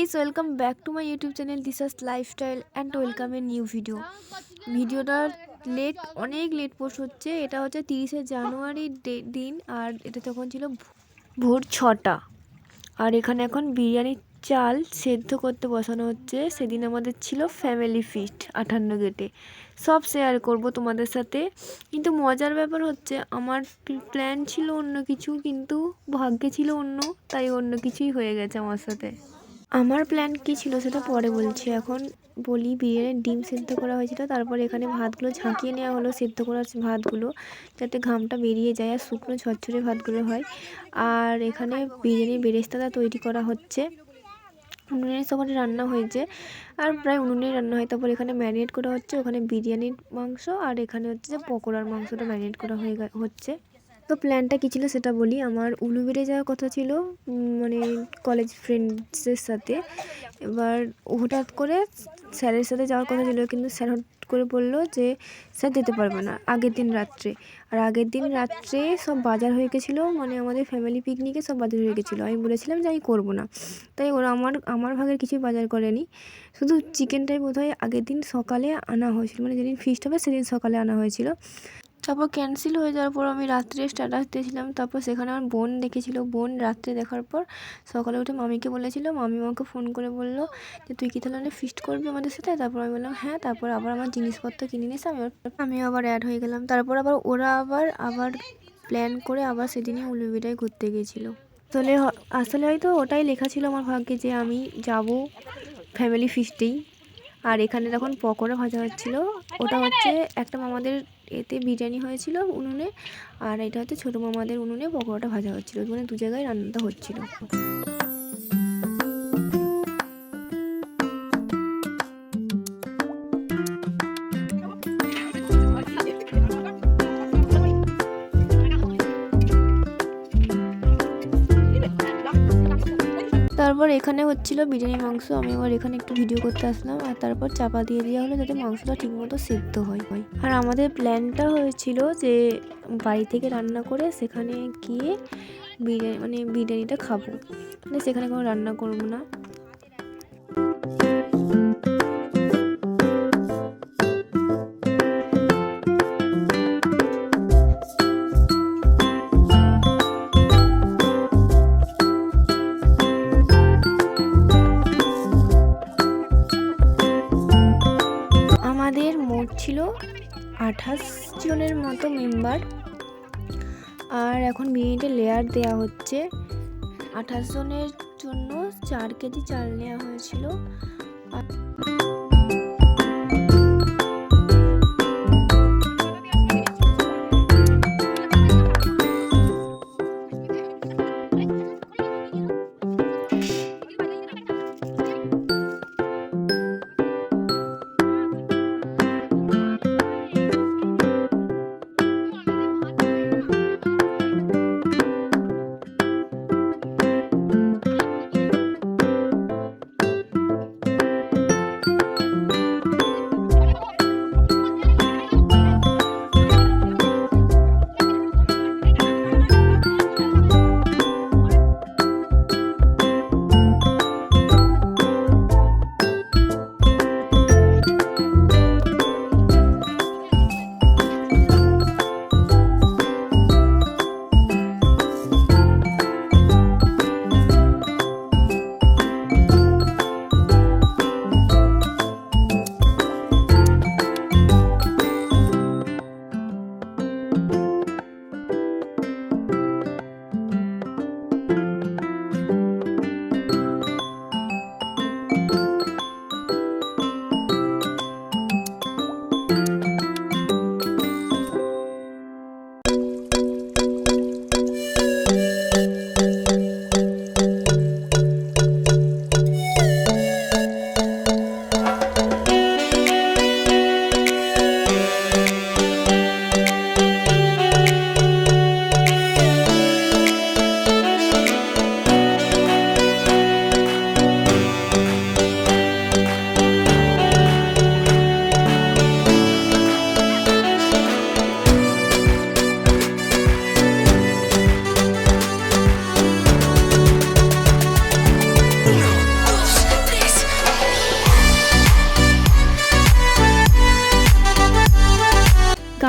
guys, welcome back to my YouTube channel. This is lifestyle and welcome a new video. ভিডিওটা অনেক late post হচ্ছে। এটা হচ্ছে 30শে জানুয়ারি দিন, আর এটা তখন ছিল ভোর 6টা। আর এখানে এখন বিরিয়ানির চাল সেদ্ধ করতে বসানো হচ্ছে। সেদিন আমাদের ছিল ফ্যামিলি ফিস্ট 58 গেটে। সব শেয়ার করব তোমাদের সাথে। কিন্তু মজার ব্যাপার হচ্ছে আমার প্ল্যান ছিল অন্য কিছু, কিন্তু ভাগ্যে ছিল অন্য, তাই অন্য কিছুই হয়ে গেছে আমার সাথে। আমার প্ল্যান কী ছিল সেটা পরে বলছি। এখন বলি, বিরিয়ানির ডিম সেদ্ধ করা হয়েছিল, তারপর এখানে ভাতগুলো ঝাঁকিয়ে নেওয়া হলো, সেদ্ধ করার ভাতগুলো, যাতে ঘামটা বেরিয়ে যায় আর শুকনো ঝরঝরে ভাতগুলো হয়। আর এখানে বিরিয়ানির বেরেস্তাটা তৈরি করা হচ্ছে। উনুনের সবারই রান্না হয়েছে, আর প্রায় উনুনেই রান্না হয়। তারপর এখানে ম্যারিনেট করা হচ্ছে, ওখানে বিরিয়ানির মাংস, আর এখানে হচ্ছে যে পকোড়ার মাংসটা ম্যারিনেট করা হচ্ছে। তো প্ল্যানটা কী ছিল সেটা বলি। আমার উলুবেড়ে যাওয়ার কথা ছিল, মানে কলেজ ফ্রেন্ডসদের সাথে। এবার হঠাৎ করে স্যারের সাথে যাওয়ার কথা ছিল, কিন্তু স্যার হঠাৎ করে বললো যে স্যার যেতে পারবে না আগের দিন রাত্রে। আর আগের দিন রাত্রে সব বাজার হয়ে গেছিলো, মানে আমাদের ফ্যামিলি পিকনিকে সব বাজার হয়ে গেছিলো। আমি বলেছিলাম যে আমি করবো না, তাই ওরা আমার ভাগের কিছুই বাজার করেনি। শুধু চিকেনটাই বোধহয় আগের দিন সকালে আনা হয়েছিল, মানে যেদিন ফিস্ট হবে সেদিন সকালে আনা হয়েছিল। তারপর ক্যান্সেল হয়ে যাওয়ার পর আমি রাত্রে স্ট্যাটাস দিয়েছিলাম। তারপর সেখানে আমার বোন দেখেছিল। বোন রাত্রে দেখার পর সকালে উঠে মামিকে বলেছিল। মামি আমাকে ফোন করে বললো যে তুই কি তাহলে ফিস্ট করবি আমাদের সাথে? তারপর আমি বললাম হ্যাঁ। তারপর আবার আমার জিনিসপত্র কিনে নিয়েছে, আমিও আবার অ্যাড হয়ে গেলাম। তারপর আবার ওরা আবার প্ল্যান করে আবার সেদিনই উলুবেড়িয়ায় ঘুরতে গিয়েছিলো। আসলে হয়তো ওটাই লেখা ছিল আমার ভাগ্যে যে আমি যাব ফ্যামিলি ফিস্টেই। আর এখানে তখন পকোড়া ভাজা হচ্ছিলো। ওটা হচ্ছে একটা মামাদের এতে বিরিয়ানি হয়েছিল উনুনে, আর এটা হচ্ছে ছোটো মামাদের উনুনে পকোড়াটা ভাজা হচ্ছিলো, মানে দু জায়গায় রান্নাটা হচ্ছিলো। তারপর এখানে হচ্ছিল বিরিয়ানি মাংস। আমি আবার এখানে একটু ভিডিও করতে আসলাম, আর তারপর চাপা দিয়ে দেওয়া হলো যাতে মাংসটা ঠিকমতো সেদ্ধ হয়। আর আমাদের প্ল্যানটা হয়েছিল যে বাড়ি থেকে রান্না করে সেখানে গিয়ে বিরিয়ানিটা খাবো, মানে সেখানে কোনো রান্না করবো না। আমাদের মোট ছিল 28 জনের মতো মেম্বার। আর এখন বিরিয়ানিতে লেয়ার দেওয়া হচ্ছে। 28 জনের জন্য 4 কেজি চাল নেওয়া হয়েছিল।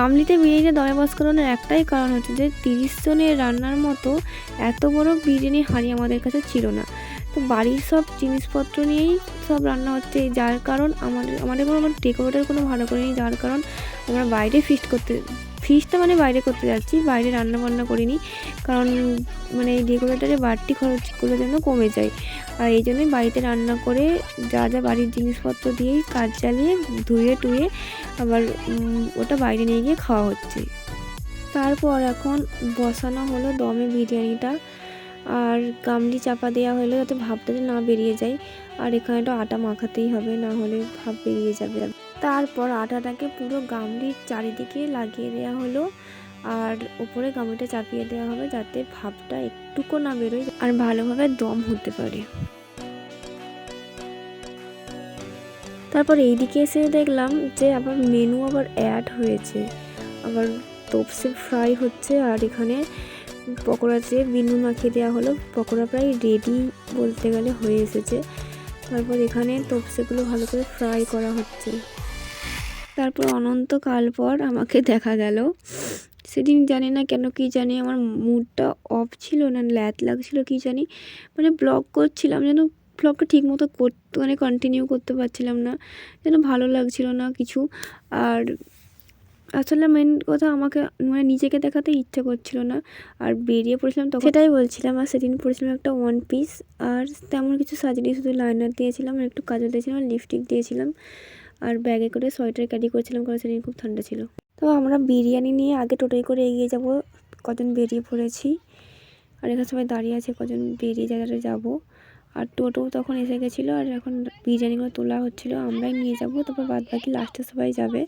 গামলিতে বিরিয়ানিটা দমে বস করানোর একটাই কারণ হচ্ছে যে 30 জনের রান্নার মতো এত বড় বিরিয়ানি হাঁড়ি আমাদের কাছে ছিল না। তো বাড়ির সব জিনিসপত্র নিয়েই সব রান্না হচ্ছে, যার কারণ আমাদের কোনো ডেকোরেটর কোনো ভালো করে নেই, যার কারণ আমরা বাইরে ফিস্টটা মানে বাইরে করতে যাচ্ছি, বাইরে রান্না বান্না করিনি, কারণ মানে এই ডেকোরেটরে বাড়তি খরচগুলো যেন কমে যায়। আর এই জন্যই বাড়িতে রান্না করে যা যা বাড়ির জিনিসপত্র দিয়েই কাজ চালিয়ে ধুয়ে টুয়ে আবার ওটা বাইরে নিয়ে গিয়ে খাওয়া হচ্ছে। তারপর এখন বসানো হলো দমে বিরিয়ানিটা, আর গামলি চাপা দেওয়া হলো যাতে ভাবটা না বেরিয়ে যায়। আর এখানে তো আটা মাখাতেই হবে, না হলে ভাব বেরিয়ে যাবে। তারপর আটাটাকে পুরো গামলির চারিদিকে লাগিয়ে দেওয়া হলো, আর উপরে গামলিটা চাপিয়ে দেওয়া হবে যাতে ভাবটা একটুকু না বেরোয় আর ভালোভাবে দম হতে পারে। তারপর এইদিকে এসে দেখলাম যে আবার মেনু আবার অ্যাড হয়েছে, আবার তোপসে ফ্রাই হচ্ছে, আর এখানে পকোড়া দিয়ে বিনু মাখিয়ে দেওয়া হলো। পকোড়া প্রায় রেডি বলতে গেলে হয়ে এসেছে। তারপর এখানে তোপসেগুলো ভালো করে ফ্রাই করা হচ্ছে। তারপর অনন্তকাল পর আমাকে দেখা গেল। সেদিন জানি না কেন, কি জানি আমার মুডটা অফ ছিল না ল্যাদ লাগছিল কি জানি, মানে ব্লগ করছিলাম যেন ব্লগটা ঠিক মতো মানে কন্টিনিউ করতে পারছিলাম না, যেন ভালো লাগছিল না কিছু। আর আসলে মেন কথা আমাকে মানে নিজেকে দেখাতে ইচ্ছা করছিল না, আর বেরিয়ে পড়েছিলাম তখন, সেটাই বলছিলাম। আর সেদিন পড়েছিলাম একটা 1 পিস, আর তেমন কিছু সাজিয়ে শুধু লাইনার দিয়েছিলাম, আর একটু কাজল দিয়েছিলাম, আর লিপস্টিক দিয়েছিলাম, আর ব্যাগে করে সোয়েটার ক্যারি করেছিলাম কারণ সেদিন খুব ঠান্ডা ছিল। তো আমরা বিরিয়ানি নিয়ে আগে টোটোয় করে এগিয়ে যাব, কজন বেরিয়ে পড়েছি, আর এখানে সবাই দাঁড়িয়ে আছে কজন বেরিয়ে যাবো। আর টোটো তখন এসে গেছিলো, আর এখন বিরিয়ানিগুলো তোলা হচ্ছিলো, আমরাই নিয়ে যাব, তারপর বাদ বাকি লাস্টে সবাই যাবে।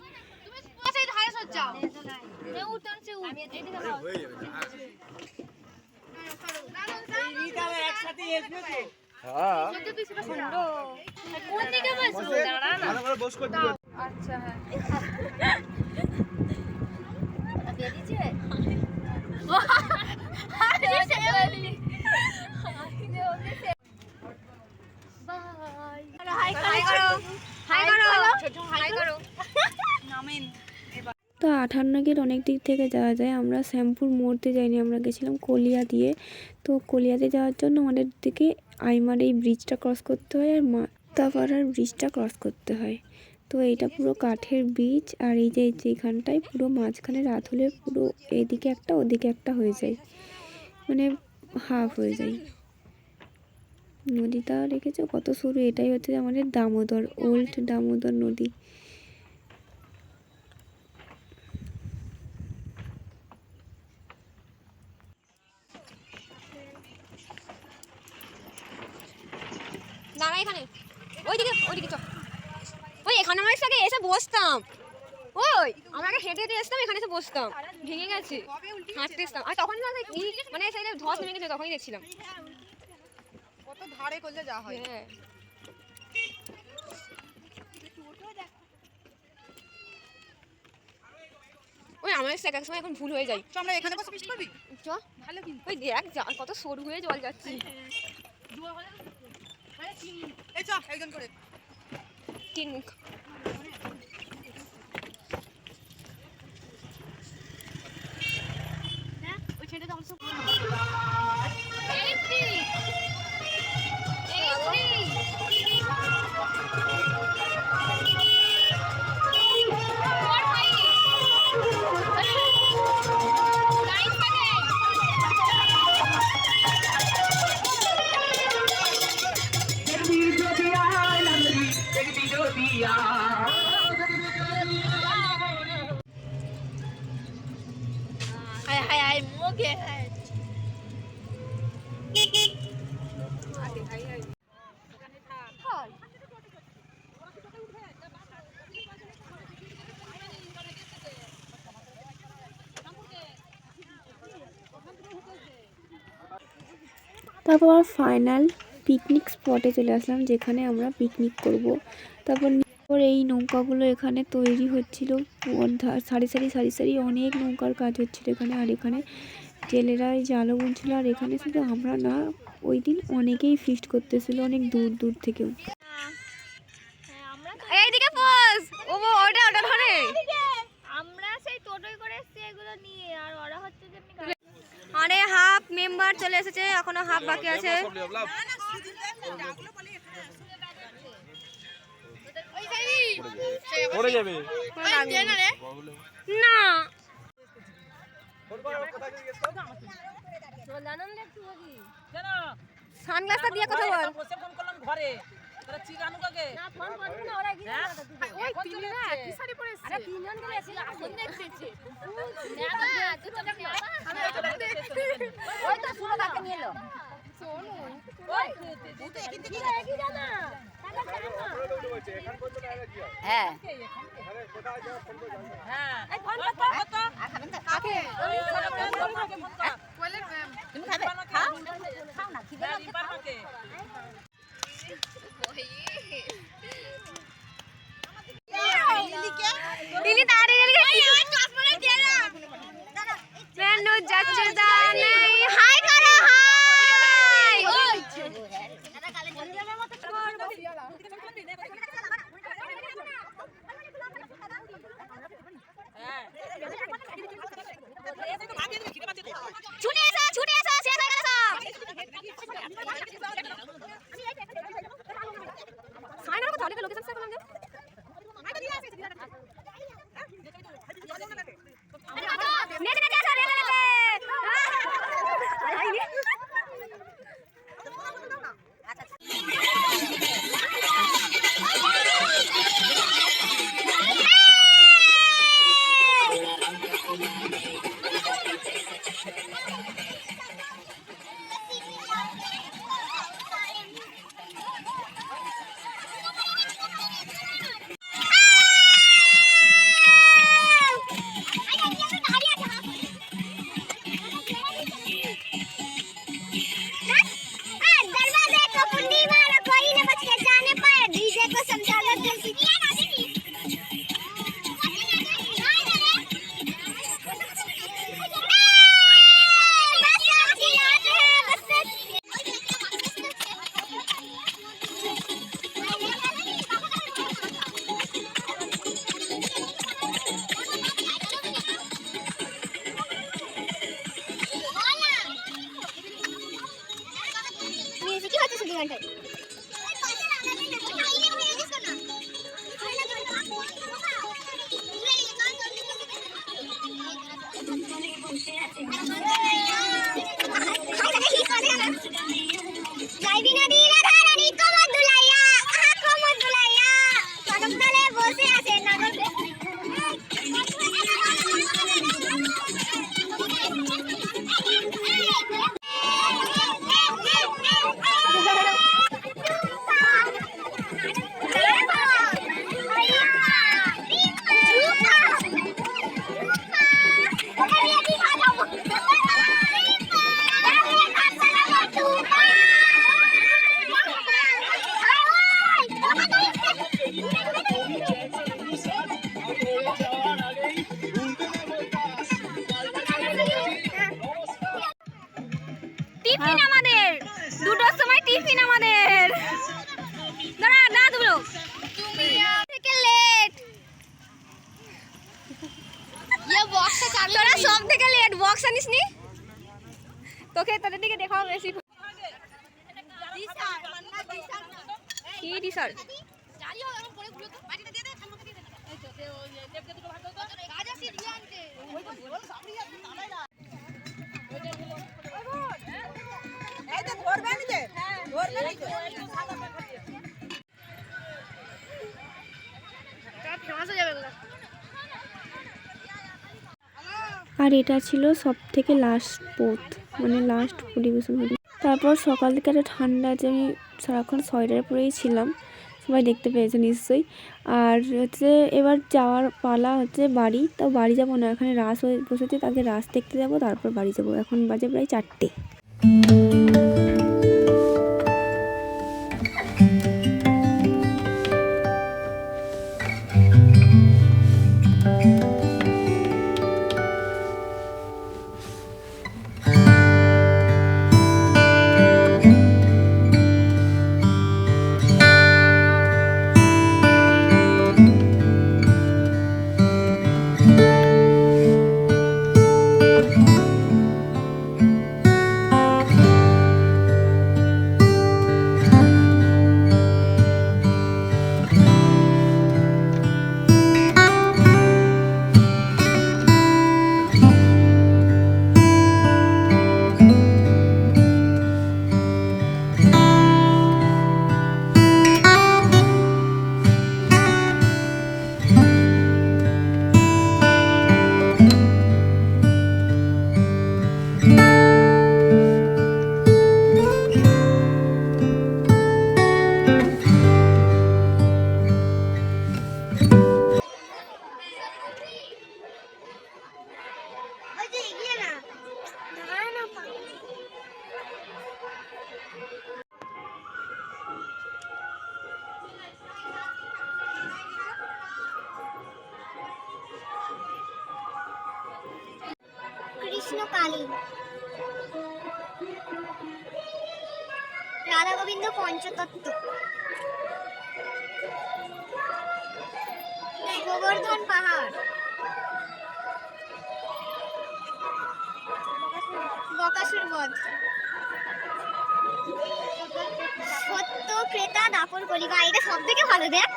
তো 58 গেট অনেক দিক থেকে যাওয়া যায়, আমরা শ্যামপুর মোড়তে যাইনি, আমরা গেছিলাম কলিয়া দিয়ে। তো কলিয়াতে যাওয়ার জন্য আমাদের দিকে আইমার এই ব্রিজটা ক্রস করতে হয়, আর মাতাপাড়ার ব্রিজটা ক্রস করতে হয়। তো এইটা পুরো কাঠের ব্রিজ, আর এই যে যেখানটায় পুরো মাঝখানে রাত হলে পুরো এদিকে একটা ওদিকে একটা হয়ে যায়, মানে হাফ হয়ে যায়। নদীটা রেখেছো কত সরু, এটাই হচ্ছে আমাদের দামোদর, ওল্ড দামোদর নদী। দাঁড়া এখানে, ওইদিকে চল, ওই এখানে আমার সাথে এসে বসতাম, ওই আমাকে হেঁটে হেঁটে আসতাম, এখানে এসে বসতাম, ভেঙে গেছে, হাঁটতে আসতাম, আর তখন মানে সেই ধস নেমে গেছে, তখনই দেখছিলাম কত ধারে করলে যা হয়। হ্যাঁ ওই আমার সাথে এক সময় এখন ভুল হয়ে যায়, আমরা এখানে বসে ফিস্ট করবি, চ ভালো কিন্তু ওই দেখ কত সরু হয়ে জল যাচ্ছে। এই চ একজন করে তিন মুখ হ্যাঁ ওই ছেলেটা অলসো তারপর ফাইনাল পিকনিক স্পটে চলে আসলাম, যেখানে আমরা পিকনিক করব। তারপর এই নৌকাগুলো এখানে তৈরি হচ্ছিল, সারি সারি সারি সারি অনেক নৌকার কাজ হচ্ছিল এখানে। আর এখানে জেলেরা জালও বুনছিল, আর এখানে শুধু আমরা না, ওই দিন অনেকেই ফিস্ট করতেছিল অনেক দূর দূর থেকেও। এইদিকে বস, ওটা ধরে আমরা সেই টোটোয় পার্ট চলে এসেছে, এখনো হাফ বাকি আছে। না সানগ্লাসটা দিয়ে কথা বল। হাই করো হাই। ছুটে এসো ছুটে এসো, শেষ হয়ে গেল সব। সাইনার কথা হলে লোকেশন সেভ করলাম যে নেট নেট আসো রে রে টিফিন আমাদের, দুটোর সময় টিফিন আমাদের। দাঁড়া না দুটো তুমি থেকে লেট, তোরা সব থেকে লেট। বক্স আনিস নি? তোকে তোদের দিকে দেখাও বেশি। কি টি-শার্ট? আর এটা ছিল সব থেকে লাস্ট পোথ, মানে লাস্ট পরিবেশন হলো। তারপর সকাল থেকে একটা ঠান্ডা আছে, আমি সারাক্ষণ সোয়েটার পরেই ছিলাম, সবাই দেখতে পেয়েছে নিশ্চয়ই। আর হচ্ছে এবার যাওয়ার পালা হচ্ছে বাড়ি। তাও বাড়ি যাবো না, এখানে রাস হয়ে বসেছে, তাকে রাস দেখতে যাবো, তারপর বাড়ি যাবো। এখন বাজে প্রায় 4টে। কৃষ্ণ কালী, রাধা গোবিন্দ পঞ্চতত্ত্ব, গোবর্ধন পাহাড়, বকাসুর বধ, সত্য ক্রেতা দাপর কলিকা। এটা সব থেকে ভালো, দেখ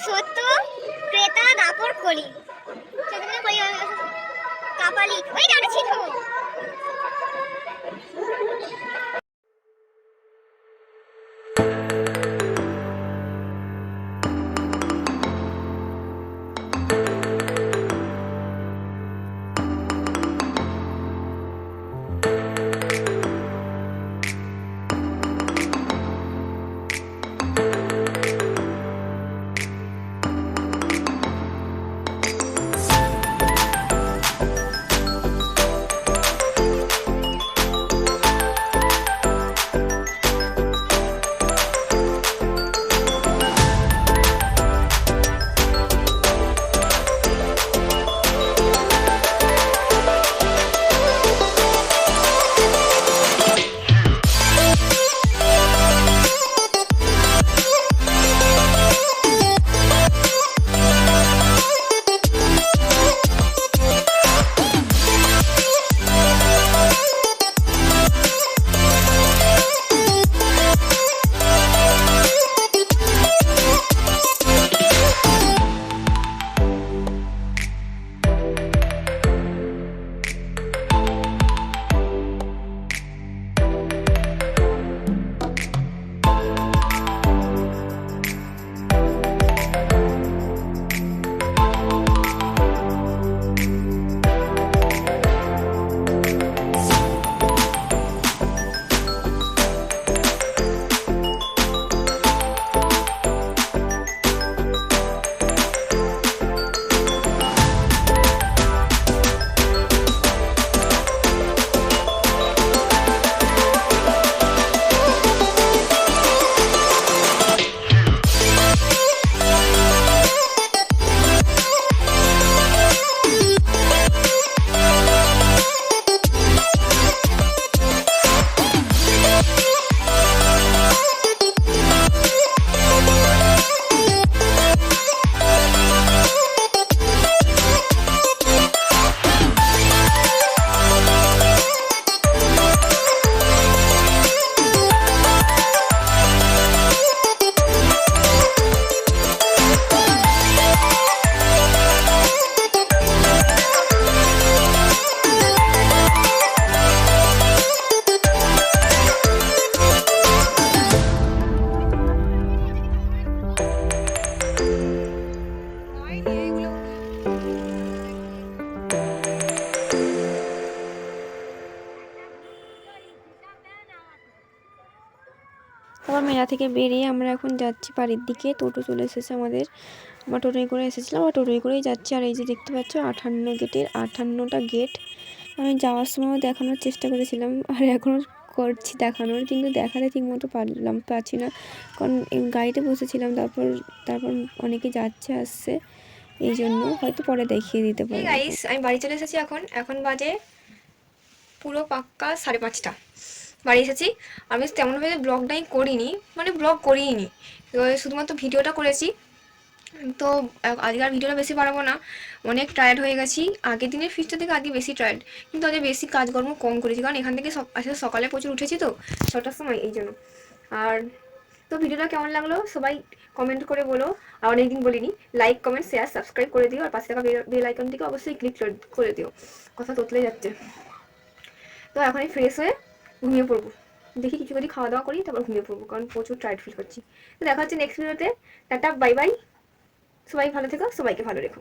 সত্য ক্রেতা দাপর কলি, কাপালিক, ওই গাড়ি ছিল। তারপর মেলা থেকে বেরিয়ে আমরা এখন যাচ্ছি বাড়ির দিকে। টোটো চলে এসেছে আমাদের, আমরা টোটোয় করে এসেছিলাম আর টোটোয় করেই যাচ্ছি। আর এই যে দেখতে পাচ্ছ 58 গেটের 58টা গেট। আমি যাওয়ার সময় দেখানোর চেষ্টা করেছিলাম আর এখনও করছি দেখানোর, কিন্তু দেখাতে ঠিকমতো পারছি না, কারণ গাড়িতে বসেছিলাম। তারপর অনেকে যাচ্ছে আসছে, এই জন্য হয়তো পরে দেখিয়ে দিতে পারি। গাইস, আমি বাড়ি চলে এসেছি। এখন বাজে পুরো পাক্কা 5:30 বাড়ি এসেছি। আমি তেমনভাবে ব্লগটাই করিনি, মানে ব্লগ করিনি, শুধুমাত্র ভিডিওটা করেছি। তো আজকের ভিডিওটা বেশি বাড়াবো না, অনেক টায়ার্ড হয়ে গেছি। আগের দিনের ফিস্টটা থেকে আগে বেশি টায়ার্ড, কিন্তু আজকে বেশি কাজকর্ম কম করেছি, কারণ এখান থেকে আসলে সকালে প্রচুর উঠেছি তো 6টার সময়, এই জন্য। আর তো ভিডিওটা কেমন লাগলো সবাই কমেন্ট করে বলো। আর অনেকদিন বলিনি, লাইক কমেন্ট শেয়ার সাবস্ক্রাইব করে দিও, আর পাশে থাকা বেল আইকনটিকে অবশ্যই ক্লিক করে দিও। কথা তোতলে যাচ্ছে। তো এখনই ফ্রেশ হয়ে ঘুমিয়ে পড়বো, দেখি কিছু যদি খাওয়া দাওয়া করি, তারপর ঘুমিয়ে পড়বো, কারণ প্রচুর টায়ার্ড ফিল করছি। তো দেখা হচ্ছে নেক্সট ভিডিওতে। টাটা, বাই বাই, সবাই ভালো থেকো, সবাইকে ভালো রেখো।